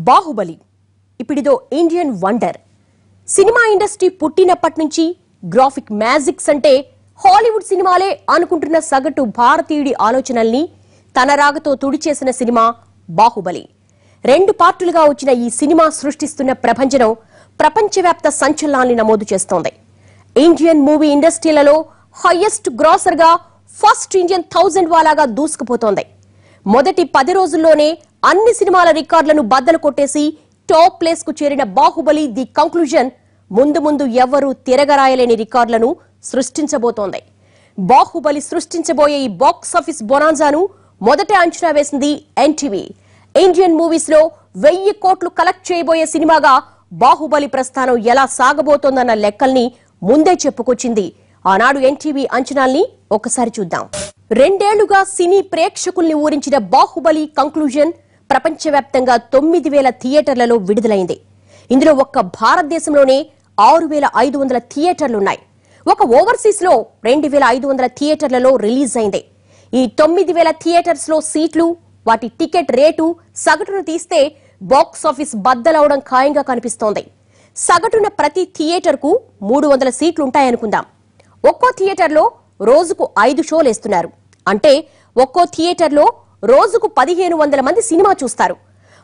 బాహుబలి ఇప్పుడిదో Indian wonder. సినిమా industry పుట్టినప్పటి నుంచి గ్రాఫిక్ మ్యాజిక్స్ అంటే హాలీవుడ్ సినిమాలే అనుకుంటున్న సగటు భారతీయుడి ఆలోచనల్ని తన రాగతో తుడిచేసిన సినిమా బాహుబలి. 2 పార్టులుగా వచ్చిన ఈ సినిమా సృష్టిస్తున్న ప్రభంజనం ప్రపంచవ్యాప్త సంచలనాల్ని నమోదు చేస్తోంది. ఇండియన్ మూవీ ఇండస్ట్రీలలో హైయెస్ట్ గ్రాసర్ గా ఫస్ట్ ఇండియన్ 1000 వాలాగా దూసుకుపోతోంది. మొదటి 10 రోజుల్లోనే అన్ని సినిమాల రికార్డులను బద్దలు కొట్టేసి టాప్ ప్లేస్ కు చేరిన బాహుబలి ది కంక్లూజన్ ముందు ముందు ఎవ్వరూ తిరగరాయలేని రికార్డులను సృష్టించబోతోంది. బాహుబలి సృష్టించబోయే ఈ బాక్స్ ఆఫీస్ బొనాన్జాను మొదట అంచనా వేసింది ఎన్టీవీ. ఇండియన్ మూవీస్ లో 1000 కోట్లు కలెక్ట్ చేయబోయే సినిమాగా బాహుబలి ప్రస్థానం ఎలా సాగబోతోందన్న లెక్కల్ని ముందే చెప్పుకొచ్చింది. ఆనాడు ఎన్టీవీ అంచనాల్ని ఒకసారి చూద్దాం. 2 ఏళ్లుగా సినీ ప్రేక్షకుల్ని ఊరించిన బాహుబలి కంక్లూజన్ ప్రపంచవ్యాప్తంగా 9000 థియేటర్లలో విడుదలైంది. ఇందులో ఒక్క భారతదేశంలోనే 6500 థియేటర్లున్నాయి. ఒక ఓవర్సీస్ లో 2500 థియేటర్లలో రిలీజ్ అయింది. ఈ 9000 థియేటర్స్ లో సీట్లు, వాటి టికెట్ రేటు సగటును తీస్తే బాక్స్ ఆఫీస్ బద్దలవడం ఖాయంగా కనిపిస్తోంది. సగటున ప్రతి థియేటర్ కు 300 సీట్లుంటాయనుకుందాం. ఒక్కో థియేటర్లో రోజుకు 5 షోలేస్తున్నారు. అంటే ఒక్కో థియేటర్లో రోజుకు 1500 మంది సినిమా చూస్తారు.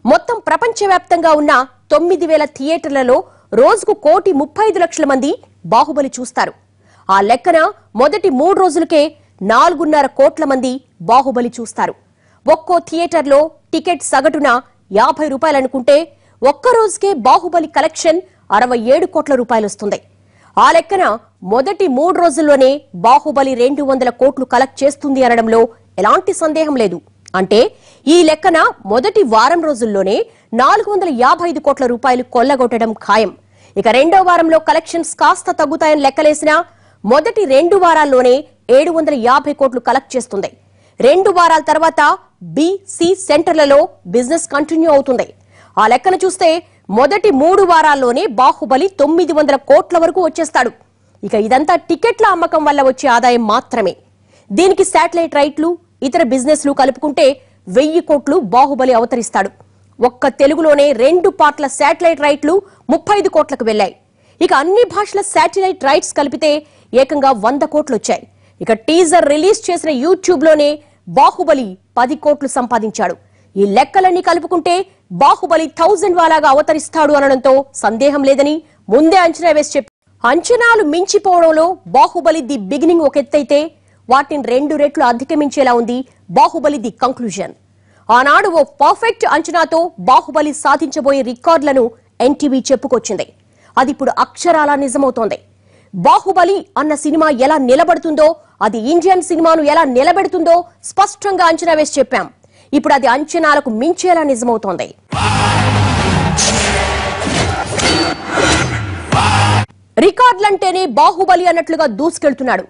మొత్తం ప్రపంచవ్యాప్తంగా ఉన్న 9000 థియేటర్లలో రోజుకు 1,35,00,000 మంది బాహుబలి చూస్తారు. ఆ లెక్కన మొదటి 3 రోజులకే 4.5 కోట్ల మంది బాహుబలి చూస్తారు. ఒక్కో థియేటర్లో టికెట్ సగటున 50 రూపాయలు అనుకుంటే ఒక్క రోజుకే బాహుబలి కలెక్షన్ 67 కోట్ల రూపాయలు వస్తుంది. ఆ లెక్కన మొదటి 3 రోజుల్లోనే బాహుబలి 200 కోట్లు కలెక్ట్ చేస్తుంది అనడంలో ఎలాంటి సందేహం లేదు. అంటే ఈ లెక్కన మొదటి వారం రోజుల్లోనే 455 కోట్ల రూపాయలు కొల్లగొట్టడం ఖాయం. ఇక రెండో వారంలో కలెక్షన్స్ కాస్త తగ్గుతాయని లెక్కలేసినా మొదటి 2 వారాల్లోనే 750 కోట్లు కలెక్ట్ చేస్తుంది. 2 వారాల తర్వాత బి, సి సెంటర్లలో బిజినెస్ కంటిన్యూ అవుతుంది. ఆ లెక్కన చూస్తే మొదటి 3 వారాల్లోనే బాహుబలి 900 కోట్ల వరకు వచ్చేస్తాడు. ఇక ఇదంతా టికెట్ల అమ్మకం వల్ల వచ్చే ఆదాయం మాత్రమే. దీనికి శాటిలైట్ రైట్లు, ఇతర బిజినెస్లు కలుపుకుంటే 1000 కోట్లు బాహుబలి అవతరిస్తాడు. ఒక్క తెలుగులోనే 2 పార్ట్ల శాటిలైట్ రైట్లు 35 కోట్లకు వెళ్లాయి. ఇక అన్ని భాషల శాటిలైట్ రైట్స్ కలిపితే ఏకంగా 100 కోట్లు వచ్చాయి. ఇక టీజర్ రిలీజ్ చేసిన యూట్యూబ్ లోనే బాహుబలి 10 కోట్లు సంపాదించాడు. ఈ లెక్కలన్నీ కలుపుకుంటే బాహుబలి 1000 వాలాగా అవతరిస్తాడు అనడంతో సందేహం లేదని ముందే అంచనా వేసి చెప్పి, అంచనాలు మించిపోవడంలో బాహుబలి ది బిగినింగ్ ఒక ఎత్తైతే వాటిని 2 రెట్లు అధిగమించేలా ఉంది బాహుబలి ది కంక్లూజన్. ఆనాడు ఓ పర్ఫెక్ట్ అంచనాతో బాహుబలి సాధించబోయే రికార్డులను ఎన్టీవీ చెప్పుకొచ్చింది. అది ఇప్పుడు అక్షరాలా నిజమవుతోంది. బాహుబలి అన్న సినిమా ఎలా నిలబడుతుందో, అది ఇండియన్ సినిమాను ఎలా నిలబెడుతుందో స్పష్టంగా అంచనా వేసి చెప్పాం. ఇప్పుడు అది అంచనాలకు మించేలా నిజమవుతోంది. రికార్డులంటేనే బాహుబలి అన్నట్లుగా దూసుకెళ్తున్నాడు.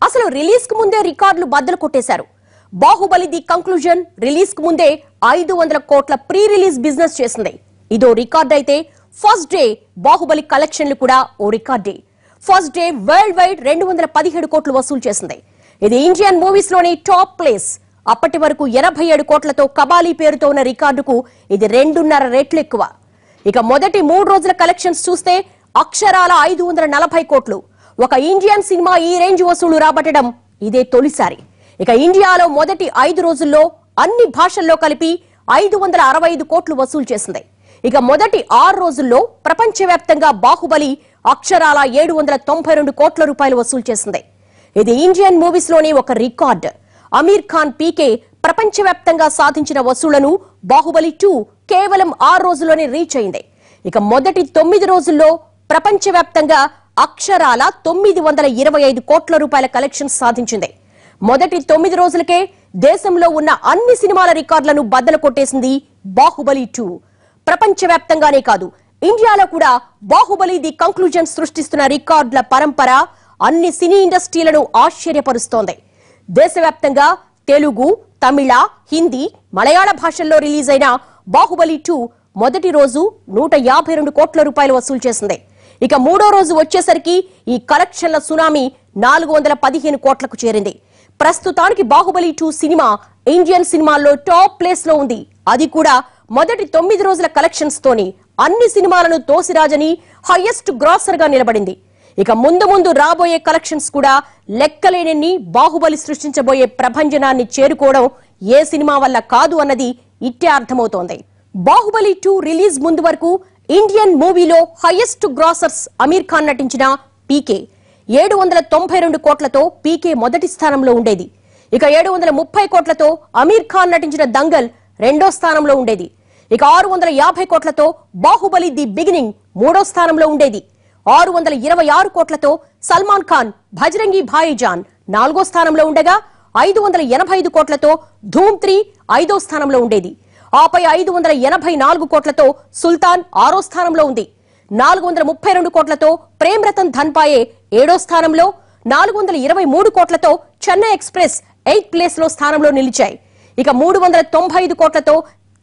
అసలు రిలీజ్ కు ముందే రికార్డులు బద్దలు కొట్టేశారు. బాహుబలి ది కంక్లూజన్ రిలీజ్ కు ముందే 500 కోట్ల ప్రీ రిలీజ్ బిజినెస్ చేసింది. ఇదో రికార్డ్ అయితే ఫస్ట్ డే బాహుబలి కలెక్షన్లు కూడా ఓ రికార్డే. ఫస్ట్ డే వరల్డ్ వైడ్ 217 కోట్లు వసూలు చేసింది. ఇది ఇండియన్ మూవీస్ లోని టాప్ ప్లేస్. అప్పటి వరకు 87 కోట్లతో కబాలీ పేరుతో ఉన్న రికార్డుకు ఇది 2.5 రెట్లు ఎక్కువ. ఇక మొదటి 3 రోజుల కలెక్షన్స్ చూస్తే అక్షరాల 540 కోట్లు. ఒక ఇండియన్ సినిమా ఈ రేంజ్ వసూలు రాబట్టడం ఇదే తొలిసారి. ఇక ఇండియాలో మొదటి 5 రోజుల్లో అన్ని భాషల్లో కలిపి 565 కోట్లు వసూలు చేసింది. ఇక మొదటి 6 రోజుల్లో ప్రపంచవ్యాప్తంగా బాహుబలి అక్షరాల 792 కోట్ల రూపాయలు వసూలు చేసింది. ఇది ఇండియన్ మూవీస్ లోనే ఒక రికార్డ్. అమీర్ ఖాన్ పీకే ప్రపంచవ్యాప్తంగా సాధించిన వసూళ్లను బాహుబలి 2 కేవలం 6 రోజుల్లోనే రీచ్ అయింది. ఇక మొదటి 9 రోజుల్లో ప్రపంచవ్యాప్తంగా అక్షరాల 925 కోట్ల రూపాయల కలెక్షన్ సాధించింది. మొదటి 9 రోజులకే దేశంలో ఉన్న అన్ని సినిమాల రికార్డులను బద్దలు కొట్టేసింది బాహుబలి 2. ప్రపంచవ్యాప్తంగానే కాదు, ఇండియాలో కూడా బాహుబలి ది కంక్లూజన్ సృష్టిస్తున్న రికార్డుల పరంపర అన్ని సినీ ఇండస్ట్రీలను ఆశ్చర్యపరుస్తోంది. దేశవ్యాప్తంగా తెలుగు, తమిళ, హిందీ, మలయాళ భాషల్లో రిలీజ్ అయిన బాహుబలి 2 మొదటి రోజు 152 కోట్ల రూపాయలు వసూలు చేసింది. ఇక 3వ రోజు వచ్చేసరికి ఈ కలెక్షన్ల సునామీ 415 కోట్లకు చేరింది. ప్రస్తుతానికి బాహుబలి 2 సినిమా ఇండియన్ సినిమాల్లో టాప్ ప్లేస్ లో ఉంది. అది కూడా మొదటి 9 రోజుల కలెక్షన్స్ తోని అన్ని సినిమాలను తోసిరాజని హైయెస్ట్ గ్రాసర్ గా నిలబడింది. ఇక ముందు రాబోయే కలెక్షన్స్ కూడా లెక్కలేనన్ని బాహుబలి సృష్టించబోయే ప్రభంజనాన్ని చేరుకోవడం ఏ సినిమా వల్ల కాదు అన్నది ఇట్టే అర్థమవుతోంది. బాహుబలి 2 రిలీజ్ ముందు వరకు ఇండియన్ మూవీలో హైయెస్ట్ గ్రాసర్స్ అమీర్ ఖాన్ నటించిన పీకే 792 కోట్లతో పీకే మొదటి స్థానంలో ఉండేది. ఇక 730 కోట్లతో అమీర్ ఖాన్ నటించిన దంగల్ రెండో స్థానంలో ఉండేది. ఇక 650 కోట్లతో బాహుబలి ది బిగినింగ్ మూడో స్థానంలో ఉండేది. 626 కోట్లతో సల్మాన్ ఖాన్ భజరంగి భాయిజాన్ నాలుగో స్థానంలో ఉండగా 585 కోట్లతో ధూమ్ 3 ఐదో స్థానంలో ఉండేది. ఆపై 584 కోట్లతో సుల్తాన్ ఆరో స్థానంలో ఉంది. 432 కోట్లతో ప్రేమ్ రతన్ ధన్పాయే ఏడో స్థానంలో, 423 కోట్లతో చెన్నై ఎక్స్ప్రెస్ 8th ప్లేస్ లో స్థానంలో నిలిచాయి. ఇక 395 కోట్లతో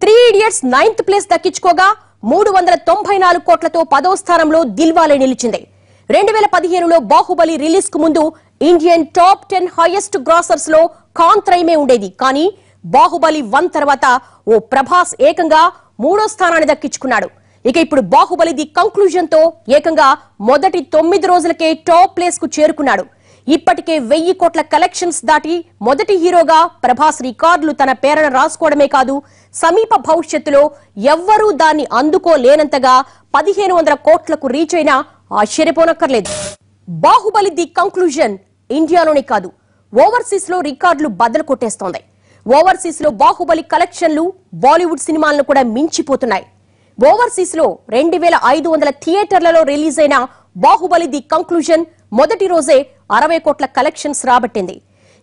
3 ఇడియట్స్ 9th ప్లేస్ దక్కించుకోగా 394 కోట్లతో 10వ స్థానంలో దిల్వాలే నిలిచింది. 2015లో బాహుబలి రిలీజ్ కు ముందు ఇండియన్ టాప్ 10 హైయెస్ట్ గ్రాసర్స్ లో ఖాన్ త్రయమే ఉండేది. కానీ బాహుబలి 1 తర్వాత ఓ ప్రభాస్ ఏకంగా మూడో స్థానాన్ని దక్కించుకున్నాడు. ఇక ఇప్పుడు బాహుబలి ది కంక్లూజన్ తో ఏకంగా మొదటి 9 రోజులకే టాప్ ప్లేస్ కు చేరుకున్నాడు. ఇప్పటికే 1000 కోట్ల కలెక్షన్స్ దాటి మొదటి హీరోగా ప్రభాస్ రికార్డులు తన పేరున రాసుకోవడమే కాదు, సమీప భవిష్యత్తులో ఎవ్వరూ దాన్ని అందుకోలేనంతగా 1500 కోట్లకు రీచ్ అయినా ఆశ్చర్యపోనక్కర్లేదు. బాహుబలి ది కంక్లూజన్ ఇండియాలోనే కాదు, ఓవర్సీస్ లో రికార్డులు బద్దలు కొట్టేస్తోంది. ఓవర్సీస్ లో బాహుబలి కలెక్షన్లు బాలీవుడ్ సినిమాలను కూడా మించిపోతున్నాయి. ఓవర్సీస్ లో 2500 థియేటర్లలో రిలీజ్ అయిన బాహుబలి ది కంక్లూజన్ మొదటి రోజే 60 కోట్ల కలెక్షన్స్ రాబట్టింది.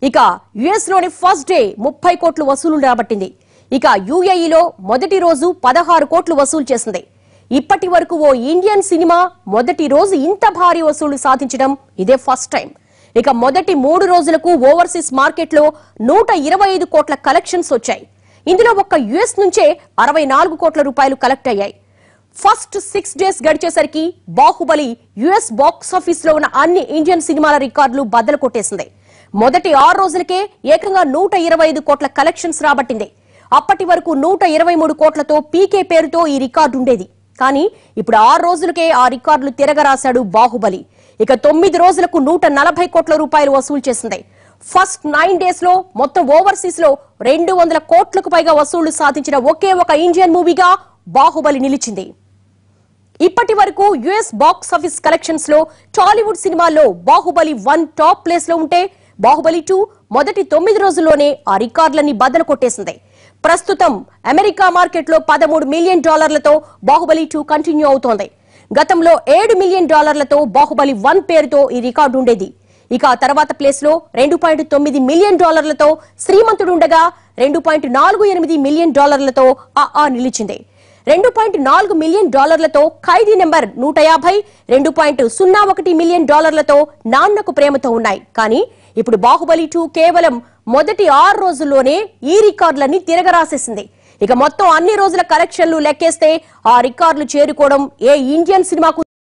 ఇక యుఎస్ లోని ఫస్ట్ డే 30 కోట్లు వసూలు రాబట్టింది. ఇక యుఏఈలో మొదటి రోజు 16 కోట్లు వసూలు చేసింది. ఇప్పటి వరకు ఓ ఇండియన్ సినిమా మొదటి రోజు ఇంత భారీ వసూలు సాధించడం ఇదే ఫస్ట్ టైం. ఇక మొదటి 3 రోజులకు ఓవర్సీస్ మార్కెట్ లో 125 కోట్ల కలెక్షన్స్ వచ్చాయి. ఇందులో ఒక్క యుఎస్ నుంచే 64 కోట్ల రూపాయలు కలెక్ట్ అయ్యాయి. ఫస్ట్ 6 డేస్ గడిచేసరికి బాహుబలి యుఎస్ బాక్స్ ఆఫీస్ లో ఉన్న అన్ని ఇండియన్ సినిమాల రికార్డులు బద్దలు కొట్టేసింది. మొదటి 6 రోజులకే ఏకంగా 125 కోట్ల కలెక్షన్స్ రాబట్టింది. అప్పటి వరకు 123 కోట్లతో పీకే పేరుతో ఈ రికార్డు ఉండేది. కానీ ఇప్పుడు 6 రోజులకే ఆ రికార్డులు తిరగరాశాడు బాహుబలి. ఇక 9 రోజులకు 140 కోట్ల రూపాయలు వసూలు చేసింది. ఫస్ట్ 9 డేస్ లో మొత్తం ఓవర్సీస్ లో 200 కోట్లకు పైగా వసూళ్లు సాధించిన ఒకే ఒక ఇండియన్ మూవీగా బాహుబలి నిలిచింది. ఇప్పటి వరకు యుఎస్ బాక్స్ ఆఫీస్ కలెక్షన్స్ లో టాలీవుడ్ సినిమాల్లో బాహుబలి 1 టాప్ ప్లేస్ లో ఉంటే బాహుబలి 2 మొదటి 9 రోజుల్లోనే ఆ రికార్డులన్నీ బద్దలు కొట్టేసింది. ప్రస్తుతం అమెరికా మార్కెట్ లో $13 మిలియన్ బాహుబలి 2 కంటిన్యూ అవుతోంది. గతంలో $7 మిలియన్ బాహుబలి 1 పేరుతో ఈ రికార్డు ఉండేది. ఇక తర్వాత ప్లేస్ లో $2.9 మిలియన్ శ్రీమంతుడు ఉండగా $2.48 మిలియన్ ఆ నిలిచింది. $2.4 మిలియన్ ఖైదీ నెంబర్ 150, $2.01 మిలియన్ నాన్నకు ప్రేమతో ఉన్నాయి. కానీ ఇప్పుడు బాహుబలి 2 కేవలం మొదటి 6 రోజుల్లోనే ఈ రికార్డులన్నీ తిరగరాసేసింది. ఇక మొత్తం అన్ని రోజుల కలెక్షన్లు లెక్కేస్తే ఆ రికార్డులు చేరుకోవడం ఏ ఇండియన్ సినిమాకు